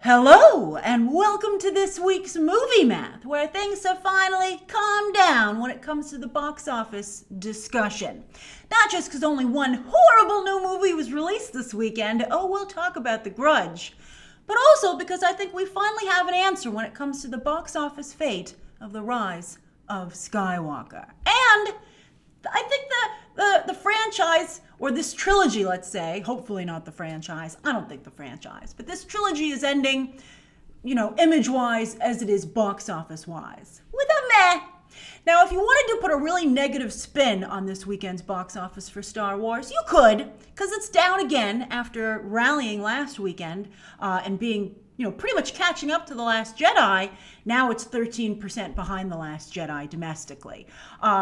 Hello, and welcome to this week's Movie Math, where things have finally calmed down when it comes to the box office discussion. Not just because only one horrible new movie was released this weekend, we'll talk about The Grudge, but also because I think we finally have an answer when it comes to the box office fate of The Rise of Skywalker. And I think the franchise, or this trilogy, let's say, hopefully not the franchise, I don't think the franchise, but this trilogy is ending, image-wise as it is box office-wise, with a meh. Now, if you wanted to put a really negative spin on this weekend's box office for Star Wars, you could, because it's down again after rallying last weekend and being pretty much catching up to The Last Jedi. Now it's 13% behind The Last Jedi domestically,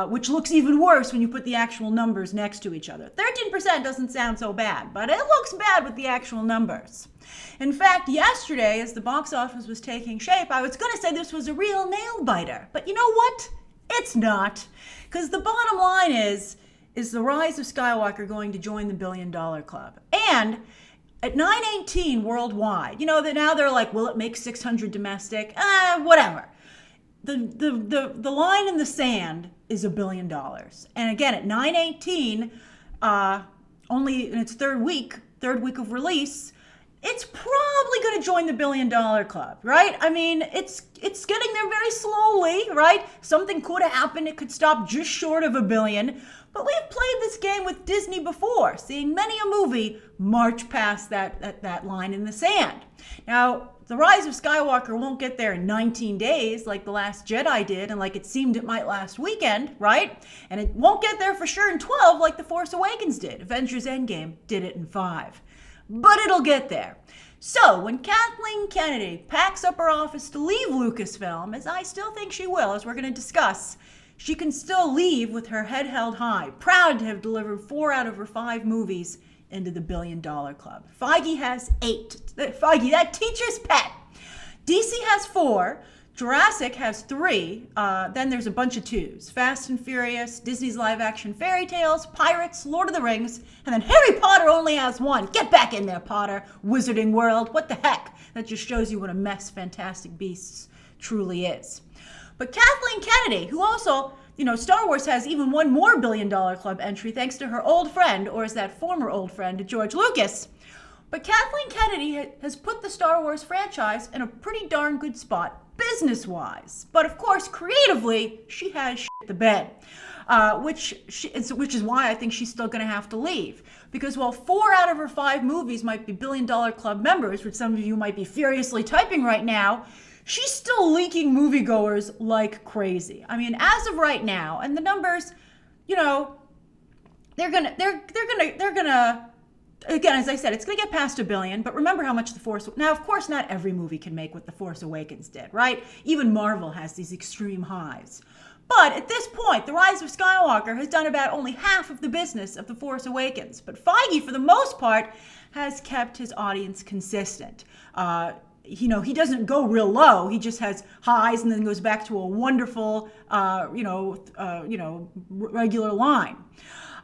which looks even worse when you put the actual numbers next to each other. 13% doesn't sound so bad, but it looks bad with the actual numbers. In fact, yesterday, as the box office was taking shape, I was going to say this was a real nail-biter. But you know what? It's not. Because the bottom line is The Rise of Skywalker going to join the $1 billion club? And at 918 worldwide, that now they're like, will it make 600 domestic? Whatever. The line in the sand is $1 billion. And again, at 918, only in its third week of release, it's probably going to join the $1 billion club, right? I mean, it's getting there very slowly, right? Something could have happened. It could stop just short of $1 billion. But we've played this game with Disney before, seeing many a movie march past that line in the sand. Now, The Rise of Skywalker won't get there in 19 days like The Last Jedi did and like it seemed it might last weekend, right? And it won't get there for sure in 12 like The Force Awakens did. Avengers Endgame did it in 5. But it'll get there. So, when Kathleen Kennedy packs up her office to leave Lucasfilm, as I still think she will, as we're going to discuss, she can still leave with her head held high, proud to have delivered 4 out of her 5 movies into the $1 billion club. Feige has 8. Feige, that teacher's pet. DC has 4. Jurassic has 3. Then there's a bunch of 2s. Fast and Furious, Disney's live-action fairy tales, Pirates, Lord of the Rings, and then Harry Potter only has 1. Get back in there, Potter. Wizarding World. What the heck? That just shows you what a mess Fantastic Beasts truly is. But Kathleen Kennedy, who also, Star Wars has even one more $1 billion club entry thanks to her old friend, or is that former old friend, George Lucas. But Kathleen Kennedy has put the Star Wars franchise in a pretty darn good spot business-wise. But of course, creatively, she has shit the bed, which is why I think she's still going to have to leave. Because while 4 out of her 5 movies might be $1 billion club members, which some of you might be furiously typing right now, she's still leaking moviegoers like crazy. I mean, as of right now, and the numbers, they're gonna, again, as I said, it's gonna get past $1 billion, but remember how much now, of course, not every movie can make what The Force Awakens did, right? Even Marvel has these extreme highs. But at this point, The Rise of Skywalker has done about only half of the business of The Force Awakens. But Feige, for the most part, has kept his audience consistent. He doesn't go real low. He just has highs and then goes back to a wonderful, regular line.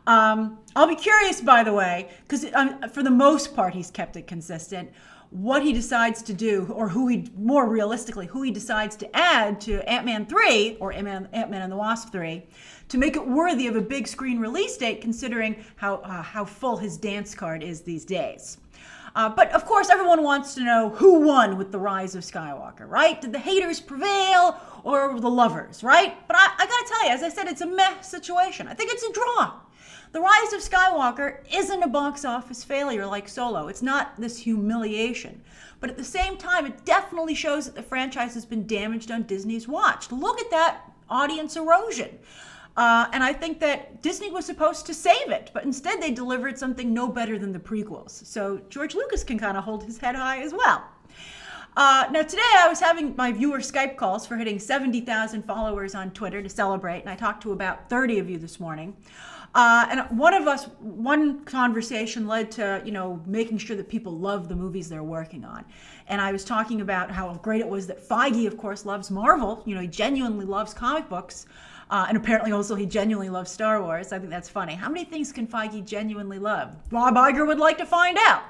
I'll be curious, by the way, because for the most part, he's kept it consistent. What he decides to do, or who he decides to add to Ant-Man 3, or Ant-Man and the Wasp 3, to make it worthy of a big screen release date, considering how full his dance card is these days. But of course, everyone wants to know who won with The Rise of Skywalker, right? Did the haters prevail or the lovers, right? But I gotta tell you, as I said, it's a meh situation. I think it's a draw. The Rise of Skywalker isn't a box office failure like Solo. It's not this humiliation. But at the same time, it definitely shows that the franchise has been damaged on Disney's watch. Look at that audience erosion. And I think that Disney was supposed to save it, but instead they delivered something no better than the prequels. So George Lucas can kind of hold his head high as well. Now today I was having my viewer Skype calls for hitting 70,000 followers on Twitter to celebrate, and I talked to about 30 of you this morning. And one conversation led to, making sure that people love the movies they're working on. And I was talking about how great it was that Feige, of course, loves Marvel. He genuinely loves comic books. And apparently also he genuinely loves Star Wars. I think that's funny. How many things can Feige genuinely love? Bob Iger would like to find out.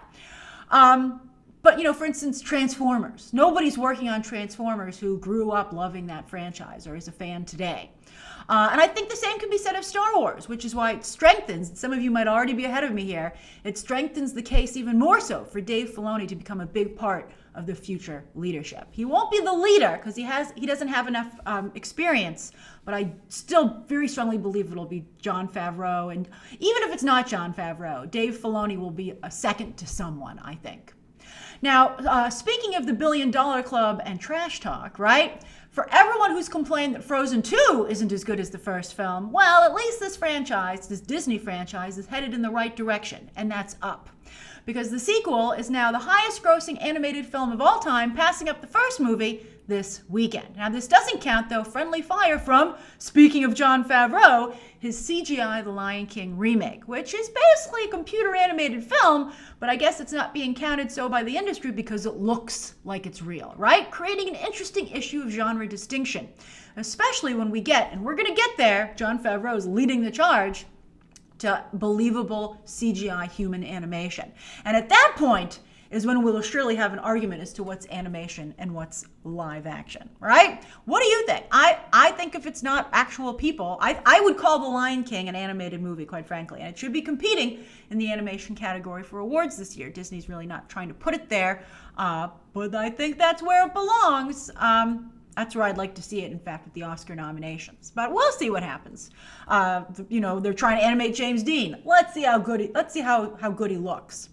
But, for instance, Transformers. Nobody's working on Transformers who grew up loving that franchise or is a fan today. And I think the same can be said of Star Wars, which is why it strengthens, some of you might already be ahead of me here, it strengthens the case even more so for Dave Filoni to become a big part of the future leadership. He won't be the leader because he doesn't have enough experience, but I still very strongly believe it'll be Jon Favreau. And even if it's not Jon Favreau, Dave Filoni will be a second to someone, I think. Now, speaking of the $1 Billion Club and trash talk, right? For everyone who's complained that Frozen 2 isn't as good as the first film, well, at least this Disney franchise, is headed in the right direction, and that's up. Because the sequel is now the highest grossing animated film of all time, passing up the first movie this weekend. Now, this doesn't count, though, friendly fire from, speaking of Jon Favreau, his CGI The Lion King remake, which is basically a computer animated film, but I guess it's not being counted so by the industry because it looks like it's real, right? Creating an interesting issue of genre distinction, especially when we get, and we're going to get there, Jon Favreau is leading the charge, to believable CGI human animation. And at that point is when we'll surely have an argument as to what's animation and what's live action, right? What do you think? I think if it's not actual people, I would call The Lion King an animated movie, quite frankly, and it should be competing in the animation category for awards this year. Disney's really not trying to put it there, but I think that's where it belongs. That's where I'd like to see it, in fact, with the Oscar nominations. But we'll see what happens. They're trying to animate James Dean. Let's see how good he looks.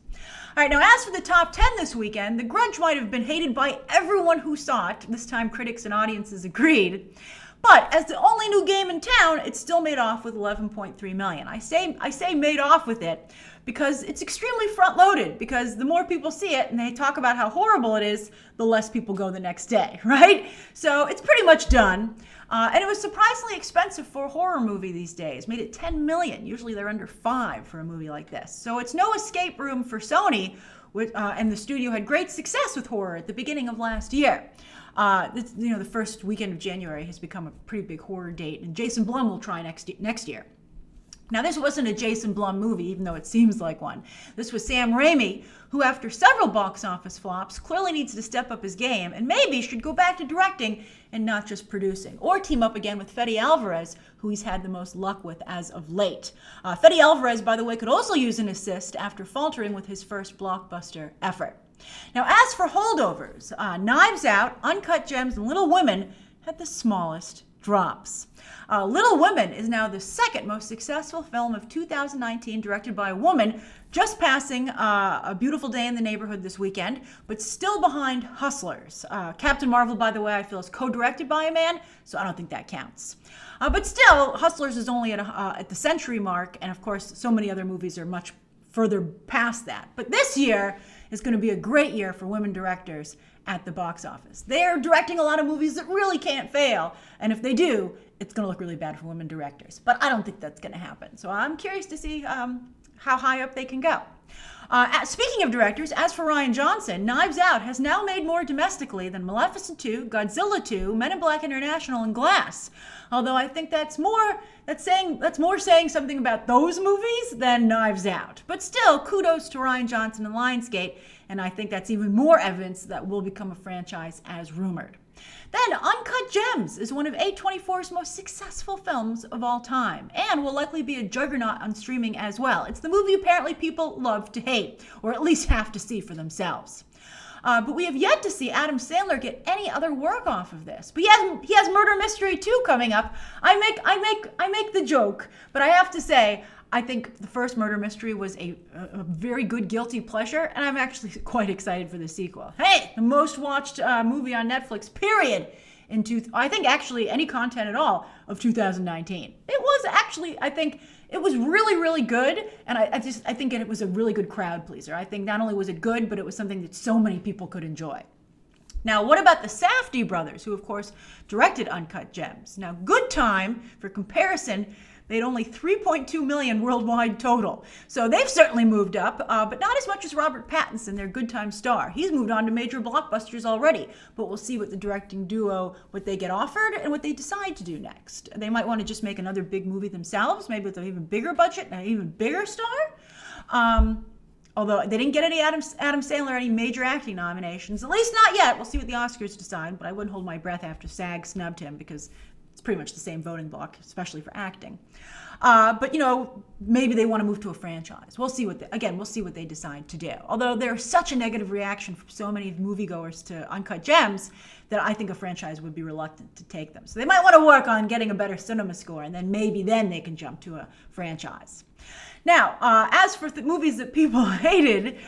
All right, now as for the top 10 this weekend, The Grudge might have been hated by everyone who saw it. This time critics and audiences agreed. But as the only new game in town, it still made off with $11.3 million. I say made off with it because it's extremely front-loaded, because the more people see it and they talk about how horrible it is, the less people go the next day, right? So it's pretty much done. And it was surprisingly expensive for a horror movie these days. Made it $10 million. Usually they're under $5 million for a movie like this. So it's no escape room for Sony, and the studio had great success with horror at the beginning of last year. The first weekend of January has become a pretty big horror date, and Jason Blum will try next year. Now, this wasn't a Jason Blum movie, even though it seems like one. This was Sam Raimi, who after several box office flops clearly needs to step up his game and maybe should go back to directing and not just producing, or team up again with Fede Alvarez, who he's had the most luck with as of late. Fede Alvarez, by the way, could also use an assist after faltering with his first blockbuster effort. Now, as for holdovers, Knives Out, Uncut Gems, and Little Women had the smallest drops. Little Women is now the second most successful film of 2019, directed by a woman, just passing A Beautiful Day in the Neighborhood this weekend, but still behind Hustlers. Captain Marvel, by the way, I feel is co-directed by a man, so I don't think that counts. But still, Hustlers is only at the century mark, and of course, so many other movies are much further past that. But this year is going to be a great year for women directors at the box office. They're directing a lot of movies that really can't fail, and if they do, it's going to look really bad for women directors. But I don't think that's going to happen. So I'm curious to see how high up they can go. Speaking of directors, as for Rian Johnson, Knives Out has now made more domestically than Maleficent 2, Godzilla 2, Men in Black International, and Glass. Although I think that's more saying something about those movies than Knives Out. But still, kudos to Rian Johnson and Lionsgate, and I think that's even more evidence that will become a franchise as rumored. Then, Uncut Gems is one of A24's most successful films of all time, and will likely be a juggernaut on streaming as well. It's the movie apparently people love to hate, or at least have to see for themselves. But we have yet to see Adam Sandler get any other work off of this. But he has Murder Mystery 2 coming up. I make the joke, but I have to say, I think the first Murder Mystery was a very good guilty pleasure, and I'm actually quite excited for the sequel. Hey, the most watched movie on Netflix, period, I think actually any content at all of 2019. It was actually, I think, it was really, really good, and I think it was a really good crowd pleaser. I think not only was it good, but it was something that so many people could enjoy. Now, what about the Safdie brothers, who, of course, directed Uncut Gems? Now, Good Time, for comparison, made only $3.2 million worldwide total. So they've certainly moved up, but not as much as Robert Pattinson, their Good Time star. He's moved on to major blockbusters already, but we'll see what the directing duo, what they get offered and what they decide to do next. They might want to just make another big movie themselves, maybe with an even bigger budget and an even bigger star. Although they didn't get any Adam Sandler any major acting nominations, at least not yet. We'll see what the Oscars decide, but I wouldn't hold my breath after SAG snubbed him because it's pretty much the same voting block, especially for acting. But, maybe they want to move to a franchise. We'll see what they decide to do. Although there's such a negative reaction from so many moviegoers to Uncut Gems that I think a franchise would be reluctant to take them. So they might want to work on getting a better cinema score, and then they can jump to a franchise. Now, as for the movies that people hated,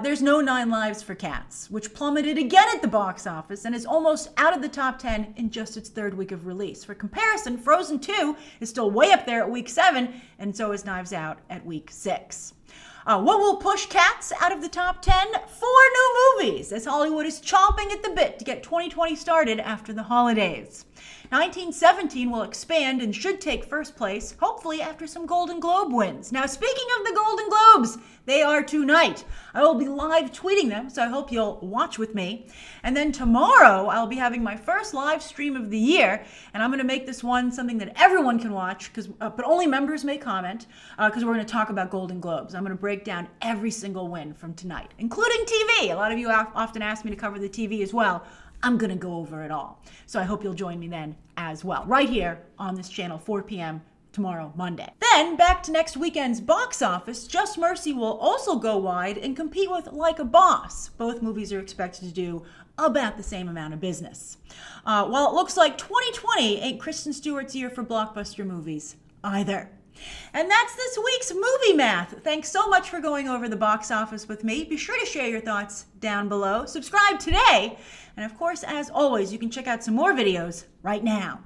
there's no 9 Lives for Cats, which plummeted again at the box office and is almost out of the top 10 in just its 3rd week of release. For comparison, Frozen 2 is still way up there at week 7, and so is Knives Out at week 6. What will push Cats out of the top 10? 4 new movies, as Hollywood is chomping at the bit to get 2020 started after the holidays. 1917 will expand and should take first place, hopefully after some Golden Globe wins. Now, speaking of the Golden Globes, they are tonight. I will be live tweeting them, so I hope you'll watch with me. And then tomorrow, I'll be having my first live stream of the year, and I'm going to make this one something that everyone can watch, but only members may comment, because we're going to talk about Golden Globes. I'm going to break down every single win from tonight, including TV. A lot of you often ask me to cover the TV as well. I'm going to go over it all. So I hope you'll join me then as well, right here on this channel, 4 p.m. tomorrow, Monday. Then, back to next weekend's box office, Just Mercy will also go wide and compete with Like a Boss. Both movies are expected to do about the same amount of business. While it looks like 2020 ain't Kristen Stewart's year for blockbuster movies either. And that's this week's Movie Math. Thanks so much for going over the box office with me. Be sure to share your thoughts down below. Subscribe today. And of course, as always, you can check out some more videos right now.